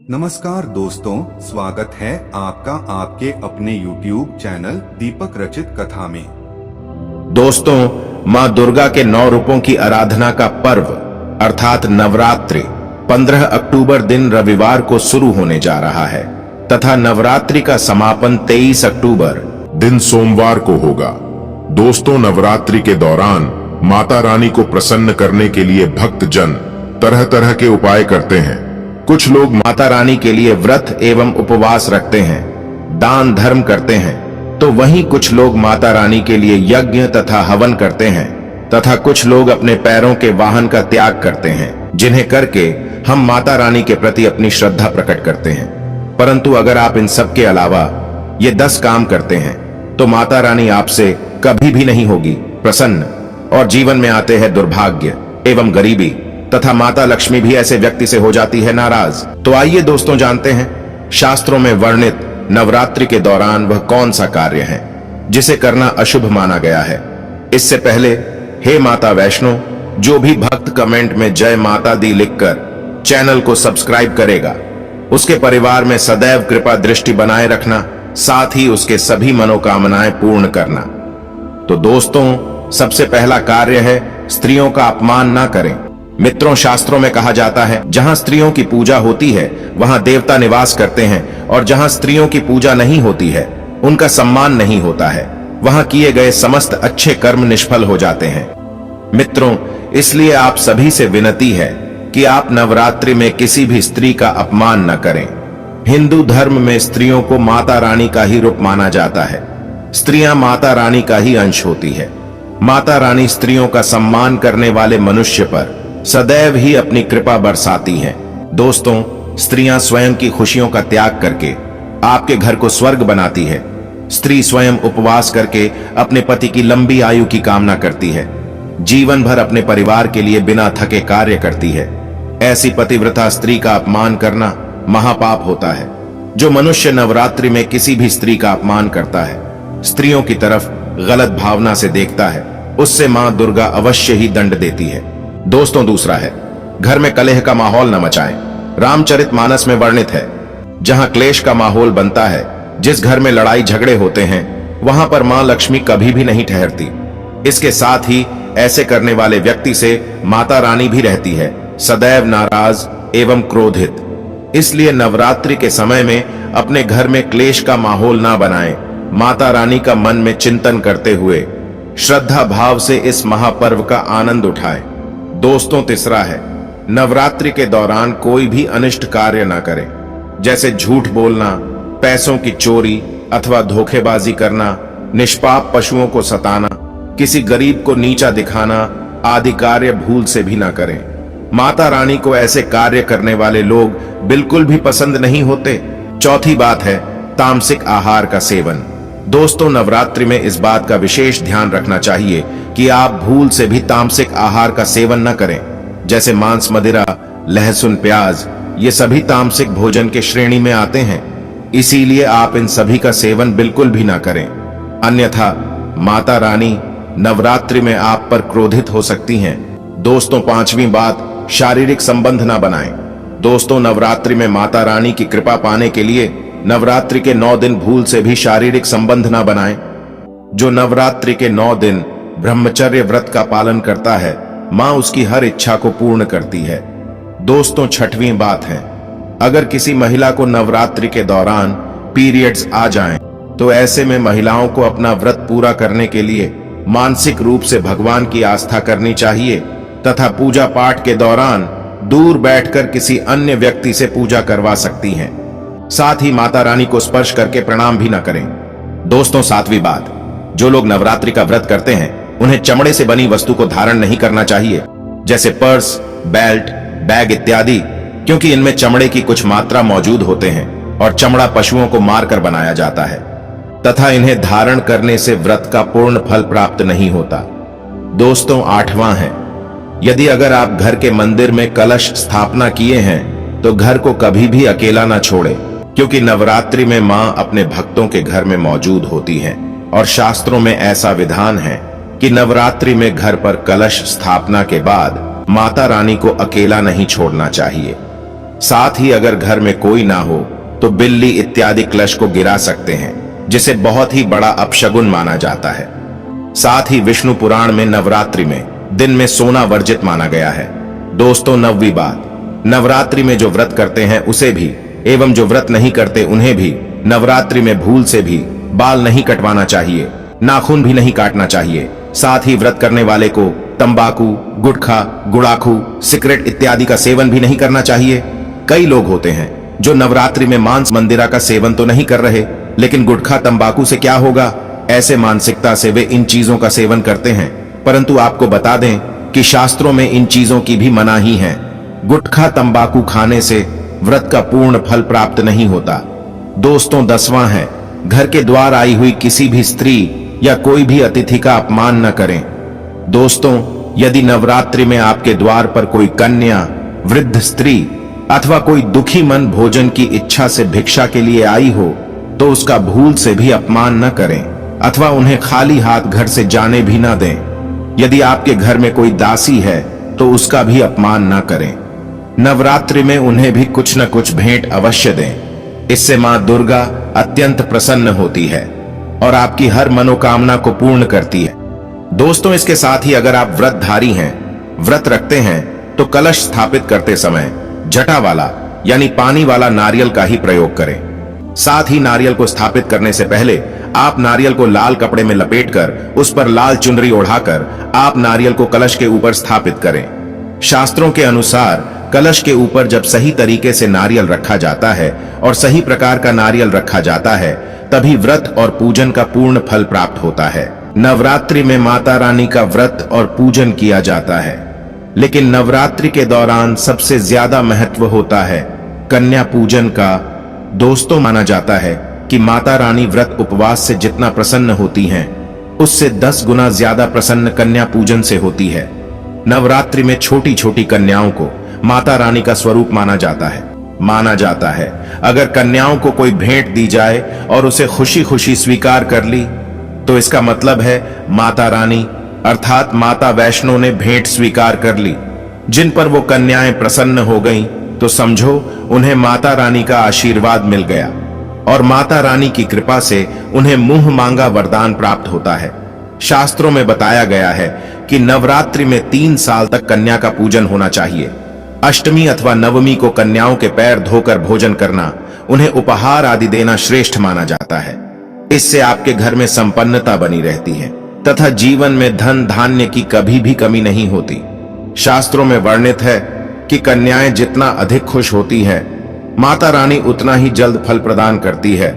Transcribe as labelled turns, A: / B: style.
A: नमस्कार दोस्तों, स्वागत है आपका आपके अपने YouTube चैनल दीपक रचित कथा में।
B: दोस्तों, माँ दुर्गा के 9 रूपों की आराधना का पर्व अर्थात नवरात्रि 15 अक्टूबर दिन रविवार को शुरू होने जा रहा है तथा नवरात्रि का समापन 23 अक्टूबर
C: दिन सोमवार को होगा। दोस्तों, नवरात्रि के दौरान माता रानी को प्रसन्न करने के लिए भक्तजन तरह तरह के उपाय करते हैं।
B: कुछ लोग माता रानी के लिए व्रत एवं उपवास रखते हैं, दान धर्म करते हैं, तो वहीं कुछ लोग माता रानी के लिए यज्ञ तथा हवन करते हैं तथा कुछ लोग अपने पैरों के वाहन का त्याग करते हैं, जिन्हें करके हम माता रानी के प्रति अपनी श्रद्धा प्रकट करते हैं। परंतु अगर आप इन सब के अलावा ये 10 काम करते हैं तो माता रानी आपसे कभी भी नहीं होगी प्रसन्न और जीवन में आते हैं दुर्भाग्य एवं गरीबी तथा माता लक्ष्मी भी ऐसे व्यक्ति से हो जाती है नाराज। तो आइए दोस्तों जानते हैं शास्त्रों में वर्णित नवरात्रि के दौरान वह कौन सा कार्य है जिसे करना अशुभ माना गया है। इससे पहले हे माता वैष्णो, जो भी भक्त कमेंट में जय माता दी लिखकर चैनल को सब्सक्राइब करेगा उसके परिवार में सदैव कृपा दृष्टि बनाए रखना, साथ ही उसके सभी मनोकामनाएं पूर्ण करना। तो दोस्तों, सबसे पहला कार्य है स्त्रियों का अपमान ना करें। मित्रों, शास्त्रों में कहा जाता है जहां स्त्रियों की पूजा होती है वहां देवता निवास करते हैं और जहां स्त्रियों की पूजा नहीं होती है उनका सम्मान नहीं होता है, वहां किए गए समस्त अच्छे कर्म निष्फल हो जाते हैं। मित्रों, इसलिए आप सभी से विनती है कि आप नवरात्रि में किसी भी स्त्री का अपमान न करें। हिंदू धर्म में स्त्रियों को माता रानी का ही रूप माना जाता है। स्त्रियां माता रानी का ही अंश होती है। माता रानी स्त्रियों का सम्मान करने वाले मनुष्य पर सदैव ही अपनी कृपा बरसाती हैं। दोस्तों, स्त्रियां स्वयं की खुशियों का त्याग करके आपके घर को स्वर्ग बनाती है। स्त्री स्वयं उपवास करके अपने पति की लंबी आयु की कामना करती है, जीवन भर अपने परिवार के लिए बिना थके कार्य करती है। ऐसी पतिव्रता स्त्री का अपमान करना महापाप होता है। जो मनुष्य नवरात्रि में किसी भी स्त्री का अपमान करता है, स्त्रियों की तरफ गलत भावना से देखता है, उससे मां दुर्गा अवश्य ही दंड देती है। दोस्तों, दूसरा है घर में कलह का माहौल न मचाएं। रामचरितमानस में वर्णित है जहां क्लेश का माहौल बनता है, जिस घर में लड़ाई झगड़े होते हैं, वहां पर मां लक्ष्मी कभी भी नहीं ठहरती। इसके साथ ही ऐसे करने वाले व्यक्ति से माता रानी भी रहती है सदैव नाराज एवं क्रोधित। इसलिए नवरात्रि के समय में अपने घर में क्लेश का माहौल ना बनाएं। माता रानी का मन में चिंतन करते हुए श्रद्धा भाव से इस महापर्व का आनंद उठाएं। दोस्तों, तीसरा है नवरात्रि के दौरान कोई भी अनिष्ट कार्य ना करें, जैसे झूठ बोलना, पैसों की चोरी अथवा धोखेबाजी करना, निष्पाप पशुओं को सताना, किसी गरीब को नीचा दिखाना आदि कार्य भूल से भी ना करें। माता रानी को ऐसे कार्य करने वाले लोग बिल्कुल भी पसंद नहीं होते। चौथी बात है तामसिक आहार का सेवन। दोस्तों, नवरात्रि में इस बात का विशेष ध्यान रखना चाहिए कि आप भूल से भी तामसिक आहार का सेवन न करें, जैसे मांस, मदिरा, लहसुन, प्याज, ये सभी तामसिक भोजन के श्रेणी में आते हैं। इसीलिए आप इन सभी का सेवन बिल्कुल भी ना करें, अन्यथा माता रानी नवरात्रि में आप पर क्रोधित हो सकती हैं। दोस्तों, पांचवी बात, शारीरिक संबंध ना बनाएं। दोस्तों, नवरात्रि में माता रानी की कृपा पाने के लिए नवरात्रि के 9 दिन भूल से भी शारीरिक संबंध ना बनाएं। जो नवरात्रि के 9 दिन ब्रह्मचर्य व्रत का पालन करता है, मां उसकी हर इच्छा को पूर्ण करती है। दोस्तों, छठवीं बात है अगर किसी महिला को नवरात्रि के दौरान पीरियड्स आ जाएं, तो ऐसे में महिलाओं को अपना व्रत पूरा करने के लिए मानसिक रूप से भगवान की आस्था करनी चाहिए तथा पूजा पाठ के दौरान दूर बैठकर किसी अन्य व्यक्ति से पूजा करवा सकती हैं। साथ ही माता रानी को स्पर्श करके प्रणाम भी न करें। दोस्तों, सातवीं बात, जो लोग नवरात्रि का व्रत करते हैं उन्हें चमड़े से बनी वस्तु को धारण नहीं करना चाहिए, जैसे पर्स, बेल्ट, बैग इत्यादि, क्योंकि इनमें चमड़े की कुछ मात्रा मौजूद होते हैं और चमड़ा पशुओं को मारकर बनाया जाता है तथा इन्हें धारण करने से व्रत का पूर्ण फल प्राप्त नहीं होता। दोस्तों, आठवां है यदि अगर आप घर के मंदिर में कलश स्थापना किए हैं तो घर को कभी भी अकेला ना छोड़े, क्योंकि नवरात्रि में मां अपने भक्तों के घर में मौजूद होती हैं और शास्त्रों में ऐसा विधान है कि नवरात्रि में घर पर कलश स्थापना के बाद माता रानी को अकेला नहीं छोड़ना चाहिए। साथ ही अगर घर में कोई ना हो तो बिल्ली इत्यादि क्लश को गिरा सकते हैं, जिसे बहुत ही बड़ा अपशगुन माना जाता है। साथ ही विष्णु पुराण में नवरात्रि में दिन में सोना वर्जित माना गया है। दोस्तों, 9वीं बात, नवरात्रि में जो व्रत करते हैं उसे भी एवं जो व्रत नहीं करते उन्हें भी नवरात्रि में भूल से भी बाल नहीं कटवाना चाहिए, नाखून भी नहीं काटना चाहिए। साथ ही व्रत करने वाले को तंबाकू, गुटखा, गुड़ाखू, सिगरेट इत्यादि का सेवन भी नहीं करना चाहिए। कई लोग होते हैं जो नवरात्रि में मांस मंदिरा का सेवन तो नहीं कर रहे, लेकिन गुटखा तंबाकू से क्या होगा, ऐसे मानसिकता से वे इन चीजों का सेवन करते हैं। परंतु आपको बता दें कि शास्त्रों में इन चीजों की भी मनाही है। गुटखा तंबाकू खाने से व्रत का पूर्ण फल प्राप्त नहीं होता। दोस्तों, 10वां है, घर के द्वार आई हुई किसी भी स्त्री या कोई भी अतिथि का अपमान न करें। दोस्तों, यदि नवरात्रि में आपके द्वार पर कोई कन्या, वृद्ध स्त्री अथवा कोई दुखी मन भोजन की इच्छा से भिक्षा के लिए आई हो तो उसका भूल से भी अपमान न करें अथवा उन्हें खाली हाथ घर से जाने भी न दें। यदि आपके घर में कोई दासी है तो उसका भी अपमान न करें। नवरात्रि में उन्हें भी कुछ न कुछ भेंट अवश्य दें। इससे मां दुर्गा अत्यंत प्रसन्न होती है और आपकी हर मनोकामना को पूर्ण करती है। दोस्तों, इसके साथ ही अगर आप व्रतधारी हैं, व्रत रखते हैं, तो कलश स्थापित करते समय जटा वाला यानी पानी वाला नारियल का ही प्रयोग करें। साथ ही नारियल को स्थापित करने से पहले आप नारियल को लाल कपड़े में लपेटकर उस पर लाल चुनरी ओढ़ाकर आप नारियल को कलश के ऊपर स्थापित करें। शास्त्रों के अनुसार कलश के ऊपर जब सही तरीके से नारियल रखा जाता है और सही प्रकार का नारियल रखा जाता है, तभी व्रत और पूजन का पूर्ण फल प्राप्त होता है। नवरात्रि में माता रानी का व्रत और पूजन किया जाता है, लेकिन नवरात्रि के दौरान सबसे ज्यादा महत्व होता है कन्या पूजन का। दोस्तों, माना जाता है कि माता रानी व्रत उपवास से जितना प्रसन्न होती हैं, उससे 10 गुना ज्यादा प्रसन्न कन्या पूजन से होती है। नवरात्रि में छोटी छोटी कन्याओं को माता रानी का स्वरूप माना जाता है। अगर कन्याओं को कोई भेंट दी जाए और उसे खुशी खुशी स्वीकार कर ली तो इसका मतलब है माता रानी अर्थात माता वैष्णो ने भेंट स्वीकार कर ली। जिन पर वो कन्याएं प्रसन्न हो गईं, तो समझो उन्हें माता रानी का आशीर्वाद मिल गया और माता रानी की कृपा से उन्हें मुंह मांगा वरदान प्राप्त होता है। शास्त्रों में बताया गया है कि नवरात्रि में 3 साल तक कन्या का पूजन होना चाहिए। अष्टमी अथवा नवमी को कन्याओं के पैर धोकर भोजन करना, उन्हें उपहार आदि देना श्रेष्ठ माना जाता है। इससे आपके घर में संपन्नता बनी रहती है तथा जीवन में धन धान्य की कभी भी कमी नहीं होती। शास्त्रों में वर्णित है कि कन्याएं जितना अधिक खुश होती है, माता रानी उतना ही जल्द फल प्रदान करती है।